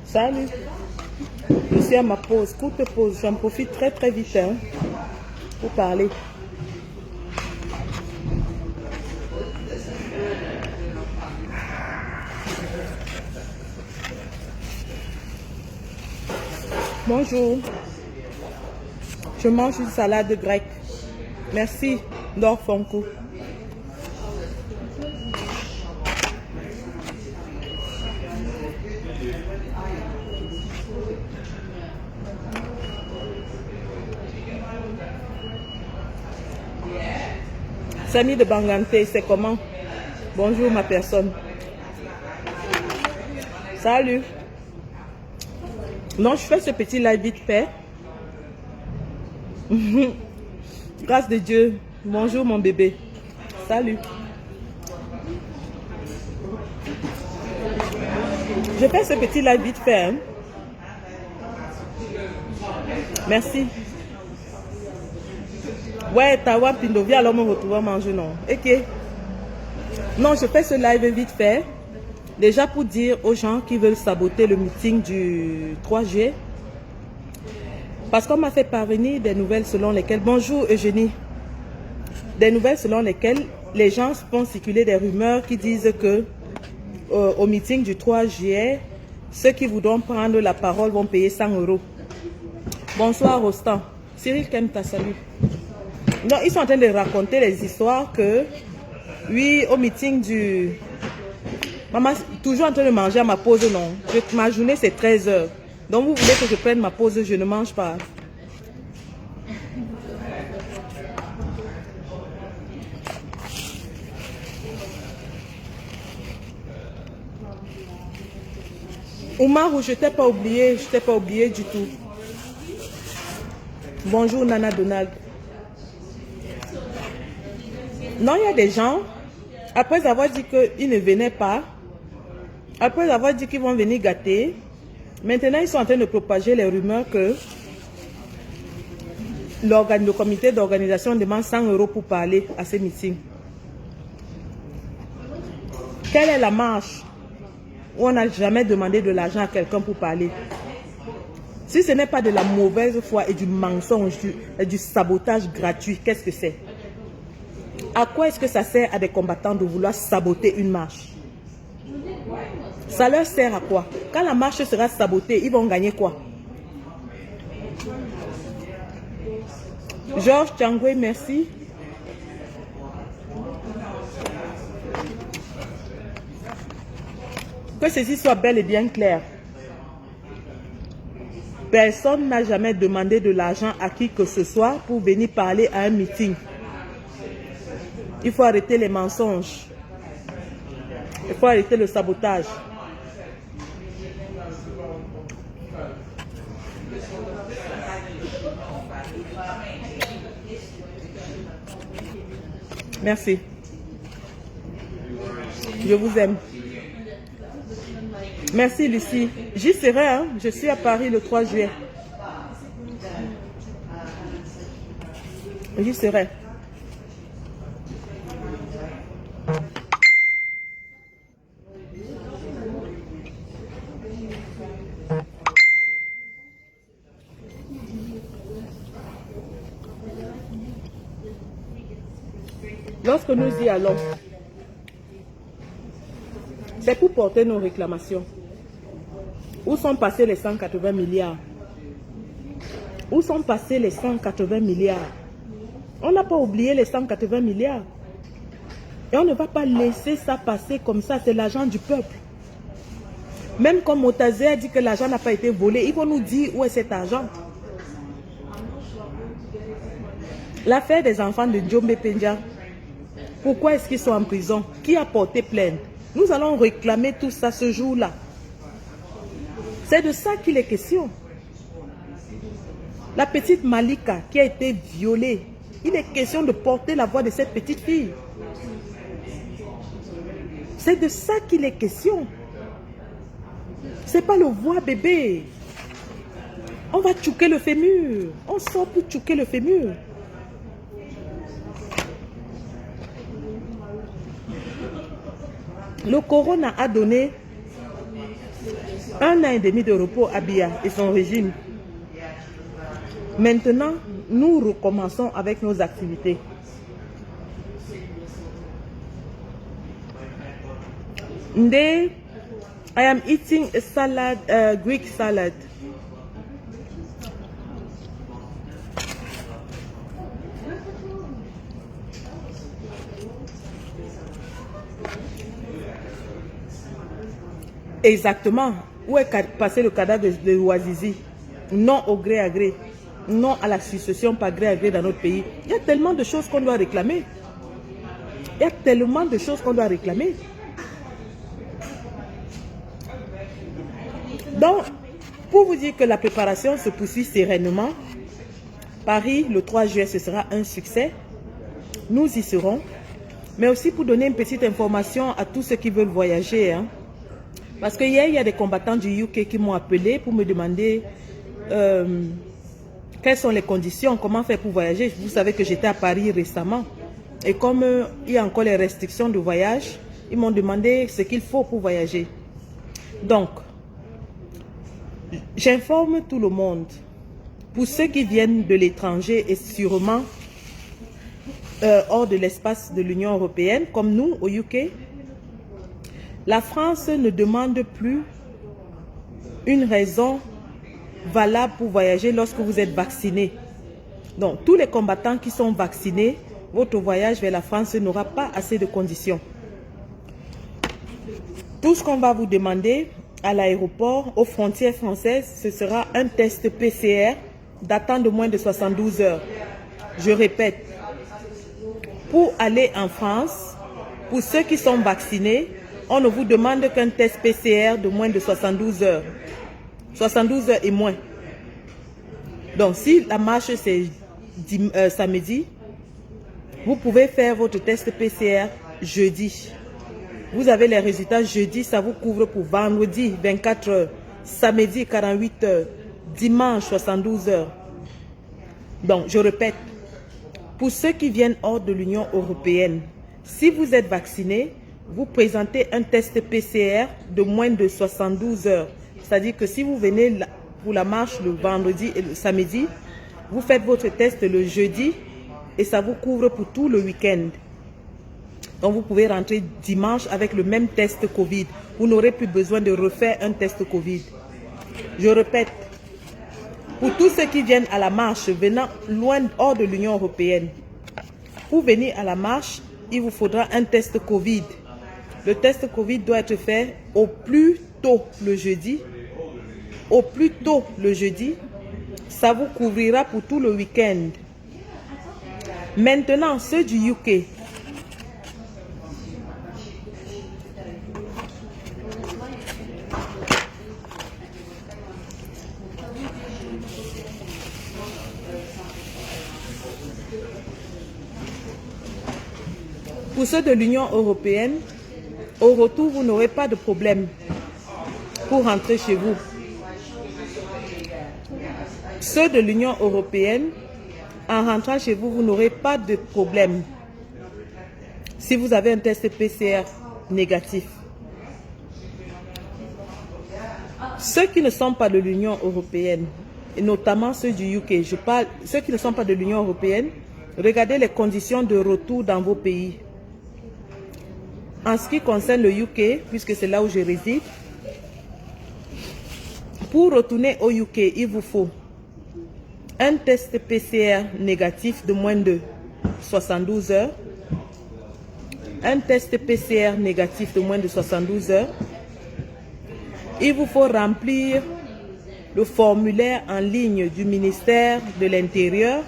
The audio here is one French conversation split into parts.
Salut. Je suis à ma pause, courte pause. J'en profite très vite hein, pour parler. Bonjour. Je mange une salade grecque. Merci, Dor Fonko. Samy de Bangante, c'est comment? Bonjour ma personne. Salut. Non, je fais ce petit live vite fait. Grâce de Dieu. Bonjour mon bébé. Salut. Je fais ce petit live vite fait. Hein. Merci. Ouais, Tawa Pindo, viens alors me retrouver manger, non. Ok. Non, je fais ce live vite fait. Déjà pour dire aux gens qui veulent saboter le meeting du 3 juillet. Parce qu'on m'a fait parvenir des nouvelles selon lesquelles... Bonjour Eugénie. Des nouvelles selon lesquelles les gens font circuler des rumeurs qui disent que au meeting du 3 juillet, ceux qui voudront prendre la parole vont payer 100 €. Bonsoir Rostand. Cyril Kemta, salut. Non, ils sont en train de raconter les histoires que, oui, au meeting du... Maman, toujours en train de manger à ma pause, non. Ma journée, c'est 13 h. Donc, vous voulez que je prenne ma pause, je ne mange pas. Oumarou, je t'ai pas oublié, du tout. Bonjour Nana Donald. Non, il y a des gens, après avoir dit qu'ils ne venaient pas, après avoir dit qu'ils vont venir gâter, maintenant ils sont en train de propager les rumeurs que le comité d'organisation demande 100 € pour parler à ces meetings. Quelle est la marche où on n'a jamais demandé de l'argent à quelqu'un pour parler? Si ce n'est pas de la mauvaise foi et du mensonge, du sabotage gratuit, qu'est-ce que c'est? À quoi est-ce que ça sert à des combattants de vouloir saboter une marche? Ça leur sert à quoi? Quand la marche sera sabotée, ils vont gagner quoi? Georges Tchangwe, merci. Que ceci soit bel et bien clair. Personne n'a jamais demandé de l'argent à qui que ce soit pour venir parler à un meeting. Il faut arrêter les mensonges. Il faut arrêter le sabotage. Merci. Je vous aime. Merci Lucie. J'y serai, hein? Je suis à Paris le 3 juillet. J'y serai. Lorsque nous y allons, c'est pour porter nos réclamations. Où sont passés les 180 milliards? Où sont passés les 180 milliards? On n'a pas oublié les 180 milliards. Et on ne va pas laisser ça passer comme ça. C'est l'argent du peuple. Même comme Motazé a dit que l'argent n'a pas été volé, il faut nous dire où est cet argent. L'affaire des enfants de Djombe Penja, pourquoi est-ce qu'ils sont en prison? Qui a porté plainte? Nous allons réclamer tout ça ce jour-là. C'est de ça qu'il est question. La petite Malika qui a été violée, il est question de porter la voix de cette petite fille. C'est de ça qu'il est question. C'est pas le voix bébé. On va tchouquer le fémur. On sort pour tchouquer le fémur. Le corona a donné 1 an et demi de repos à Biya et son régime. Maintenant, nous recommençons avec nos activités. Today, I am eating a salad, Greek salad. Exactement. Où est passé le cadavre de Ouazizi? Non au gré à gré. Non à la succession par gré à gré dans notre pays. Il y a tellement de choses qu'on doit réclamer. Il y a tellement de choses qu'on doit réclamer. Donc, pour vous dire que la préparation se poursuit sereinement, Paris, le 3 juillet, ce sera un succès. Nous y serons. Mais aussi pour donner une petite information à tous ceux qui veulent voyager. Hein. Parce que hier, il y a des combattants du UK qui m'ont appelé pour me demander quelles sont les conditions, comment faire pour voyager. Vous savez que j'étais à Paris récemment. Et comme il y a encore les restrictions de voyage, ils m'ont demandé ce qu'il faut pour voyager. Donc, j'informe tout le monde. Pour ceux qui viennent de l'étranger et sûrement hors de l'espace de l'Union européenne, comme nous au UK, la France ne demande plus une raison valable pour voyager lorsque vous êtes vacciné. Donc, tous les combattants qui sont vaccinés, votre voyage vers la France n'aura pas assez de conditions. Tout ce qu'on va vous demander à l'aéroport, aux frontières françaises, ce sera un test PCR datant de moins de 72 heures. Je répète, pour aller en France, pour ceux qui sont vaccinés, on ne vous demande qu'un test PCR de moins de 72 heures. 72 heures et moins. Donc, si la marche c'est samedi, vous pouvez faire votre test PCR jeudi. Vous avez les résultats jeudi, ça vous couvre pour vendredi 24 heures, samedi 48 heures, dimanche 72 heures. Donc, je répète, pour ceux qui viennent hors de l'Union européenne, si vous êtes vacciné, vous présentez un test PCR de moins de 72 heures. C'est-à-dire que si vous venez pour la marche le vendredi et le samedi, vous faites votre test le jeudi et ça vous couvre pour tout le week-end. Donc vous pouvez rentrer dimanche avec le même test Covid. Vous n'aurez plus besoin de refaire un test Covid. Je répète, pour tous ceux qui viennent à la marche venant loin hors de l'Union européenne, pour venir à la marche, il vous faudra un test Covid. Le test Covid doit être fait au plus tôt le jeudi. Au plus tôt le jeudi, ça vous couvrira pour tout le week-end. Maintenant, ceux du UK, pour ceux de l'Union européenne, au retour, vous n'aurez pas de problème pour rentrer chez vous. Ceux de l'Union européenne, en rentrant chez vous, vous n'aurez pas de problème si vous avez un test PCR négatif. Ceux qui ne sont pas de l'Union européenne, et notamment ceux du UK, je parle, ceux qui ne sont pas de l'Union européenne, regardez les conditions de retour dans vos pays. En ce qui concerne le UK, puisque c'est là où je réside, pour retourner au UK, il vous faut un test PCR négatif de moins de 72 heures, un test PCR négatif de moins de 72 heures. Il vous faut remplir le formulaire en ligne du ministère de l'Intérieur.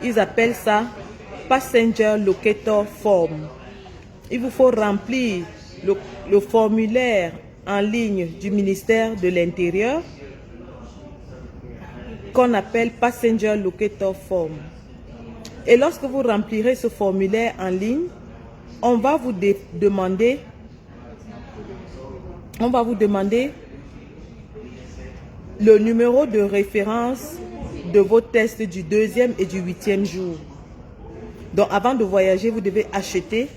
Ils appellent ça Passenger Locator Form. Il vous faut remplir le formulaire en ligne du ministère de l'Intérieur qu'on appelle Passenger Locator Form. Et lorsque vous remplirez ce formulaire en ligne, on va vous demander le numéro de référence de vos tests du 2e et du 8e jour. Donc avant de voyager, vous devez acheter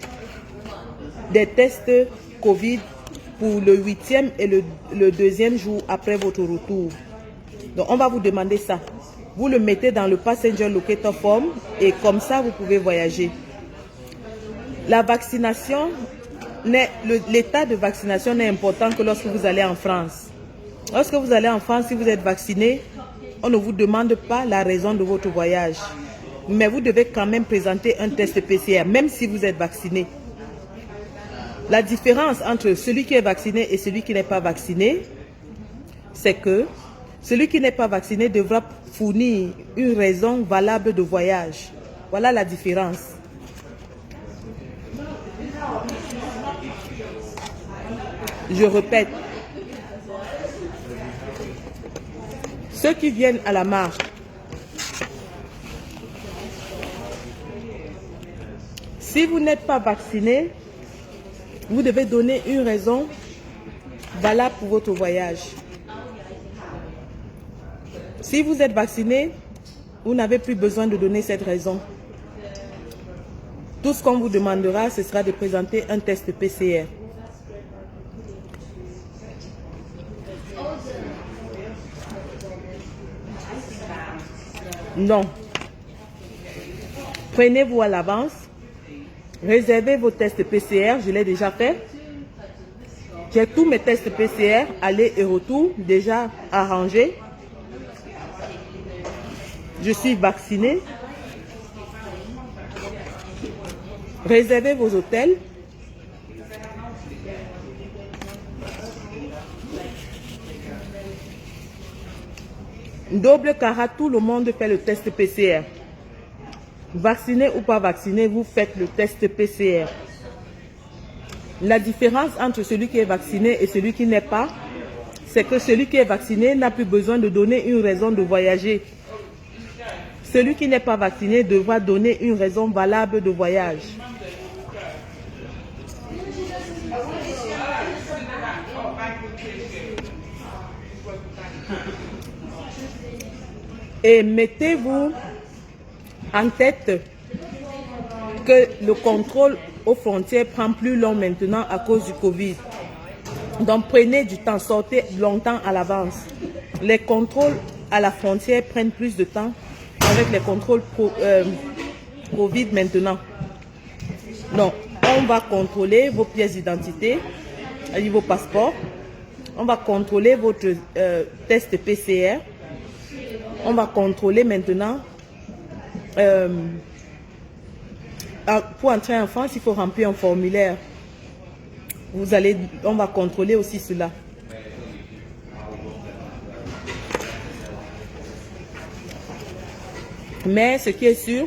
des tests Covid pour le 8e et le 2e jour après votre retour. Donc on va vous demander ça. Vous le mettez dans le Passenger Locator Form et comme ça vous pouvez voyager. La vaccination, l'état de vaccination n'est important que lorsque vous allez en France. Lorsque vous allez en France, si vous êtes vacciné, on ne vous demande pas la raison de votre voyage. Mais vous devez quand même présenter un test PCR, même si vous êtes vacciné. La différence entre celui qui est vacciné et celui qui n'est pas vacciné, c'est que celui qui n'est pas vacciné devra fournir une raison valable de voyage. Voilà la différence. Je répète, ceux qui viennent à la marche, si vous n'êtes pas vacciné, vous devez donner une raison valable pour votre voyage. Si vous êtes vacciné, vous n'avez plus besoin de donner cette raison. Tout ce qu'on vous demandera, ce sera de présenter un test PCR. Non. Prenez-vous à l'avance. Réservez vos tests PCR. Je l'ai déjà fait. J'ai tous mes tests PCR, aller et retour, déjà arrangés. Je suis vacciné. Réservez vos hôtels. Double Cara, tout le monde fait le test PCR. Vacciné ou pas vacciné, vous faites le test PCR. La différence entre celui qui est vacciné et celui qui n'est pas, c'est que celui qui est vacciné n'a plus besoin de donner une raison de voyager. Celui qui n'est pas vacciné devra donner une raison valable de voyage. Et mettez-vous en tête que le contrôle aux frontières prend plus long maintenant à cause du Covid. Donc prenez du temps, sortez longtemps à l'avance. Les contrôles à la frontière prennent plus de temps avec les contrôles Covid maintenant. Donc on va contrôler vos pièces d'identité, vos passeports. On va contrôler votre test PCR. On va contrôler maintenant, pour entrer en France, il faut remplir un formulaire. On va contrôler aussi cela. Mais ce qui est sûr,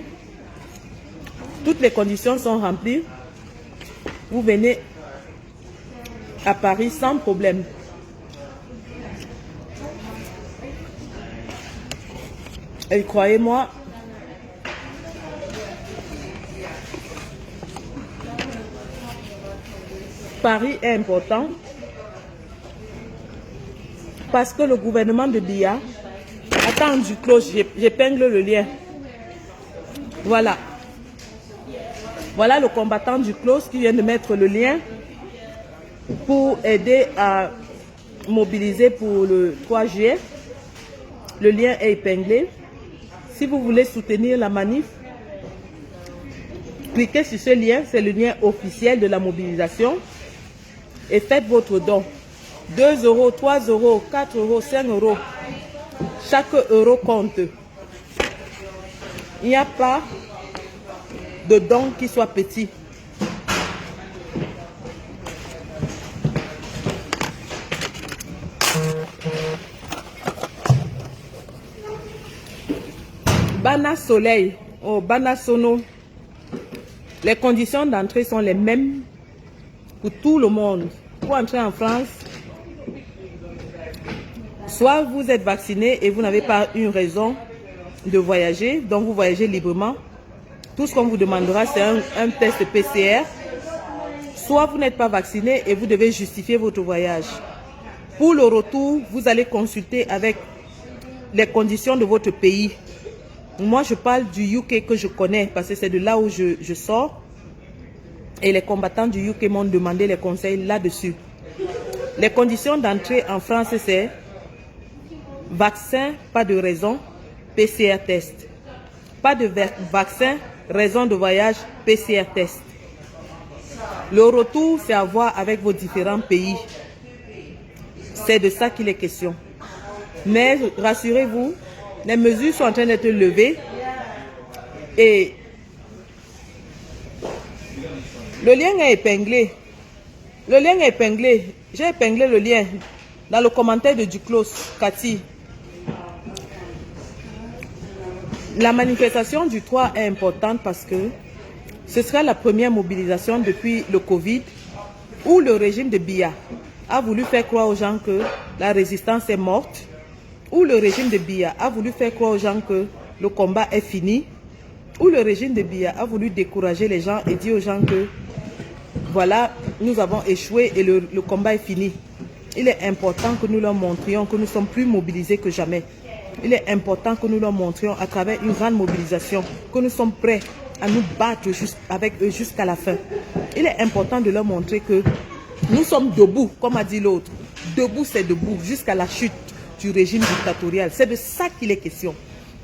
toutes les conditions sont remplies. Vous venez à Paris sans problème. Et croyez-moi, Paris est important parce que le gouvernement de Biya attend du cloche. J'épingle le lien. Voilà. Voilà le combattant du close qui vient de mettre le lien pour aider à mobiliser pour le 3 juillet. Le lien est épinglé. Si vous voulez soutenir la manif, cliquez sur ce lien, c'est le lien officiel de la mobilisation et faites votre don. 2 euros, 3 euros, 4 euros, 5 euros. Chaque euro compte. Il n'y a pas de don qui soit petit. Bana Soleil, oh, Bana Sono, les conditions d'entrée sont les mêmes pour tout le monde. Pour entrer en France, soit vous êtes vacciné et vous n'avez pas une raison de voyager, donc vous voyagez librement. Tout ce qu'on vous demandera, c'est un test PCR soit vous n'êtes pas vacciné et vous devez justifier votre voyage. Pour le retour, vous allez consulter avec les conditions de votre pays. Moi, je parle du UK que je connais parce que c'est de là où je sors. Et les combattants du UK m'ont demandé les conseils là-dessus. Les conditions d'entrée en France, c'est vaccin, pas de raison, PCR test. Pas de vaccin, raison de voyage, PCR test. Le retour, c'est à voir avec vos différents pays. C'est de ça qu'il est question. Mais rassurez-vous, les mesures sont en train d'être levées et le lien est épinglé. Le lien est épinglé. J'ai épinglé le lien dans le commentaire de Duclos, Cathy. La manifestation du 3 est importante parce que ce sera la première mobilisation depuis le Covid où le régime de Biya a voulu faire croire aux gens que la résistance est morte, où le régime de Biya a voulu faire croire aux gens que le combat est fini, où le régime de Biya a voulu décourager les gens et dire aux gens que voilà, nous avons échoué et le combat est fini. Il est important que nous leur montrions que nous sommes plus mobilisés que jamais. Il est important que nous leur montrions à travers une grande mobilisation que nous sommes prêts à nous battre avec eux jusqu'à la fin. Il est important de leur montrer que nous sommes debout, comme a dit l'autre. Debout, c'est debout, jusqu'à la chute du régime dictatorial. C'est de ça qu'il est question.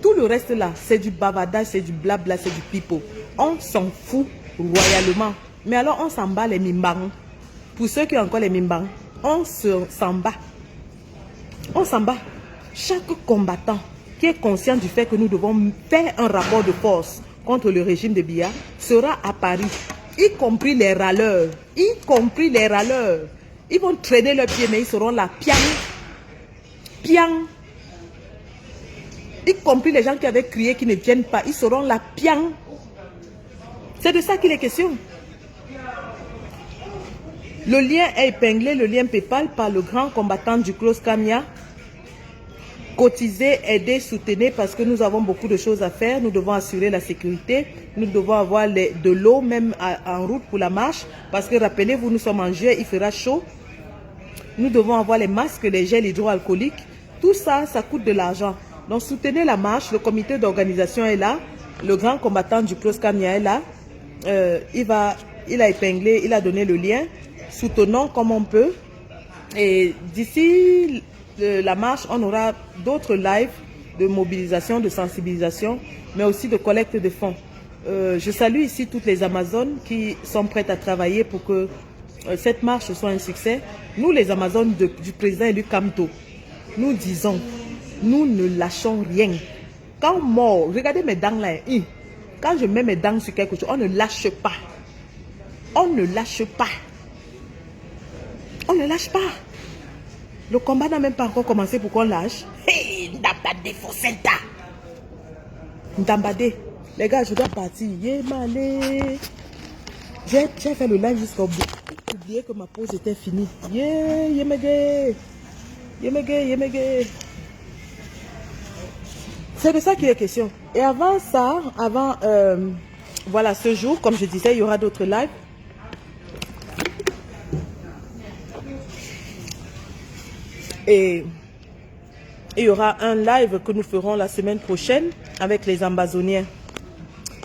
Tout le reste là, c'est du bavardage, c'est du blabla, c'est du pipeau. On s'en fout royalement. Mais alors, on s'en bat les mimbang. Pour ceux qui ont encore les mimbang, on s'en bat. On s'en bat. Chaque combattant qui est conscient du fait que nous devons faire un rapport de force contre le régime de Biya sera à Paris, y compris les râleurs. Y compris les râleurs. Ils vont traîner leurs pieds, mais ils seront là. Piang. Piang. Y compris les gens qui avaient crié qui ne viennent pas. Ils seront là. Piang. C'est de ça qu'il est question. Le lien est épinglé, le lien PayPal par le grand combattant du Clos Kamia. Cotiser, aider, soutenir parce que nous avons beaucoup de choses à faire. Nous devons assurer la sécurité. Nous devons avoir de l'eau même en route pour la marche. Parce que rappelez-vous, nous sommes en juillet, il fera chaud. Nous devons avoir les masques, les gels hydroalcooliques. Tout ça, ça coûte de l'argent. Donc soutenez la marche. Le comité d'organisation est là. Le grand combattant du Clos Kamia est là. Il a épinglé, il a donné le lien. Soutenons comme on peut. Et d'ici la marche, on aura d'autres lives de mobilisation, de sensibilisation, mais aussi de collecte de fonds. Je salue ici toutes les Amazones qui sont prêtes à travailler pour que cette marche soit un succès. Nous, les Amazones du président élu Kamto, nous disons, nous ne lâchons rien. Quand on mord, regardez mes dents là, quand je mets mes dents sur quelque chose, on ne lâche pas. On ne lâche pas. On ne lâche pas. Le combat n'a même pas encore commencé pour qu'on lâche. Hey, Ndambade Fosenta. Ndambade. Les gars, je dois partir. Yémalé. J'ai fait le live jusqu'au bout. J'ai oublié que ma pause était finie. Yémege. Yémege. C'est de ça qu'il est question. Et avant ça, voilà, ce jour, comme je disais, il y aura d'autres lives. Et il y aura un live que nous ferons la semaine prochaine avec les Ambazoniens.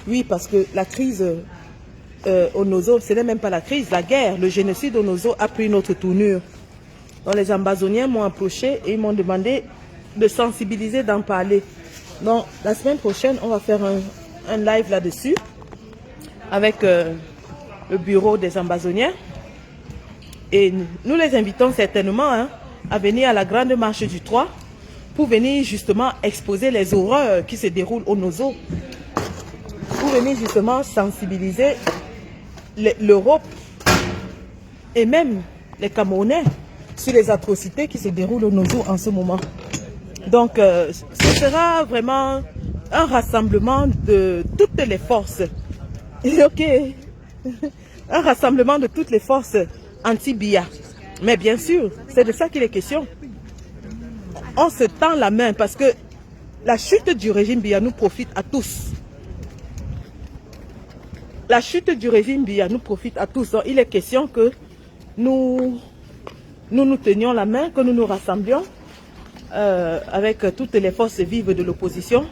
Oui, parce que la crise au Nozo, ce n'est même pas la crise, la guerre, le génocide au Nozo a pris une autre tournure. Donc les Ambazoniens m'ont approché et ils m'ont demandé de sensibiliser, d'en parler. Donc la semaine prochaine, on va faire un live là-dessus avec le bureau des Ambazoniens. Et nous les invitons certainement à venir à la grande marche du 3 pour venir justement exposer les horreurs qui se déroulent au Nozo. Pour venir justement sensibiliser l'Europe et même les Camerounais sur les atrocités qui se déroulent au Nozo en ce moment. Donc ce sera vraiment un rassemblement de toutes les forces. Ok. Un rassemblement de toutes les forces anti-Biya. Mais bien sûr, c'est de ça qu'il est question. On se tend la main parce que la chute du régime Biya nous profite à tous. la chute du régime Biya nous profite à tous. Donc, il est question que nous tenions la main, que nous nous rassemblions avec toutes les forces vives de l'opposition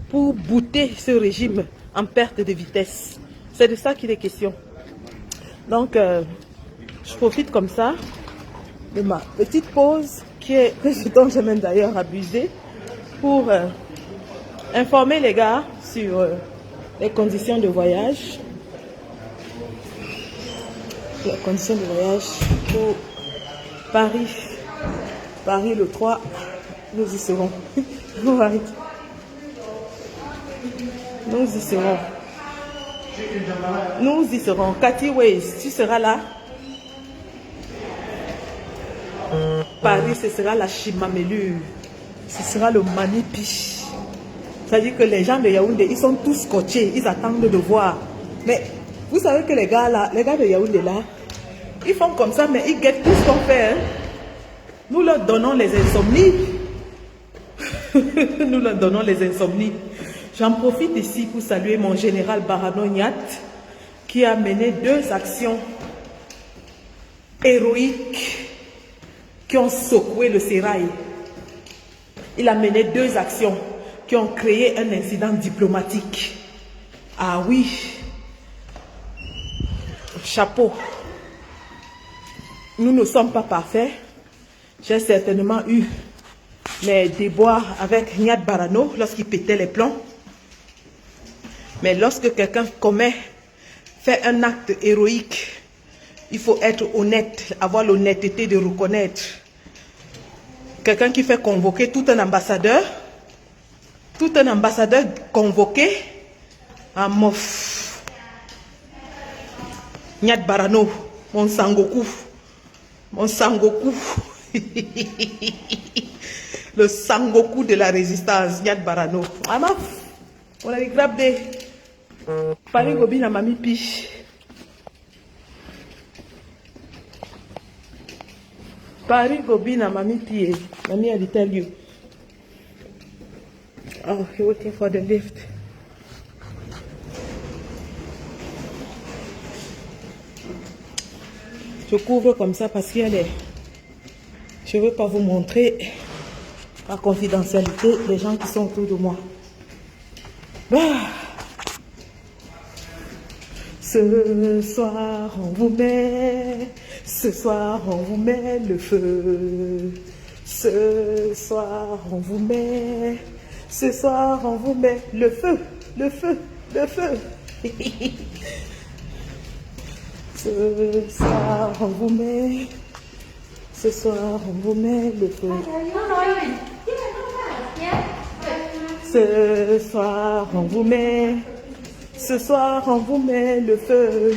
pour bouter ce régime en perte de vitesse. C'est de ça qu'il est question. Donc, je profite comme ça de ma petite pause dont j'ai même d'ailleurs abusé pour informer les gars sur les conditions de voyage. Les conditions de voyage pour Paris. Paris le 3, nous y serons. Nous y serons. Nous y serons. Cathy Ways, tu seras là. Paris, ce sera la Chimamelu. Ce sera le Manipi. C'est-à-dire que les gens de Yaoundé, ils sont tous scotchés. Ils attendent de voir. Mais vous savez que les gars là, les gars de Yaoundé là, ils font comme ça, mais ils guettent tout ce qu'on fait. Hein. Nous leur donnons les insomnies. Nous leur donnons les insomnies. J'en profite ici pour saluer mon général Barano Nyat qui a mené 2 actions héroïques qui ont secoué le sérail. Il a mené 2 actions qui ont créé un incident diplomatique. Ah oui, chapeau. Nous ne sommes pas parfaits. J'ai certainement eu mes déboires avec Nyat Barano lorsqu'il pétait les plombs. Mais lorsque quelqu'un fait un acte héroïque, il faut être honnête, avoir l'honnêteté de reconnaître. Quelqu'un qui fait convoquer tout un ambassadeur convoqué à Mof. Nyat Barano, mon Sangoku. Mon Sangoku. Le Sangoku de la résistance, Nyat Barano. Ah, on a les grappes des Paris Gobi na Mami Pi. Paris Gobi na Mami Pi. Mami, I'll tell you. Oh, you're waiting for the lift. Je couvre comme ça parce qu'il y a les... Je ne veux pas vous montrer la confidentialité des gens qui sont autour de moi. Ah. Ce soir on vous met, ce soir on vous met le feu. Ce soir on vous met, ce soir on vous met le feu, le feu, le feu. Ce soir on vous met, ce soir on vous met le feu. Ce soir on vous met, ce soir on vous met le feu.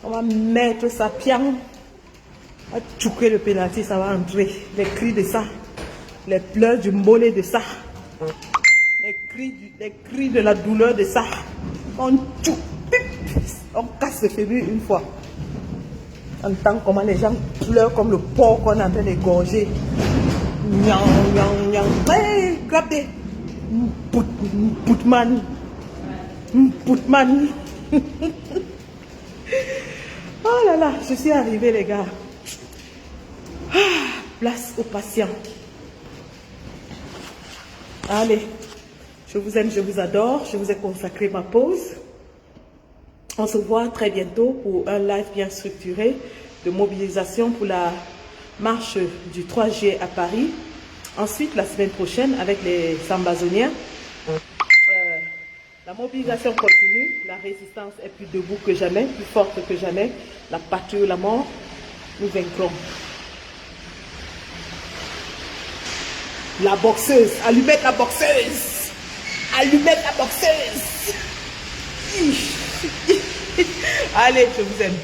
On va mettre sa pian, on va tchouquer le pénalty, ça va entrer. Les cris de ça, les pleurs du mollet de ça, les cris de la douleur de ça. On tchouque, on casse le fémur une fois. On entend comment les gens pleurent comme le porc qu'on est en train d'égorger. Nyang, nyang, nyang. Hey, grab des Putman. Putman. Oh là là, je suis arrivée les gars. Ah, place aux patients. Allez, je vous aime, je vous adore. Je vous ai consacré ma pause. On se voit très bientôt pour un live bien structuré de mobilisation pour la marche du 3 juillet à Paris. Ensuite, la semaine prochaine, avec les Sambazoniens, la mobilisation continue. La résistance est plus debout que jamais, plus forte que jamais. La patrie ou la mort, nous vaincrons. La boxeuse, allumez la boxeuse. Allumez la boxeuse. Allez, je vous aime.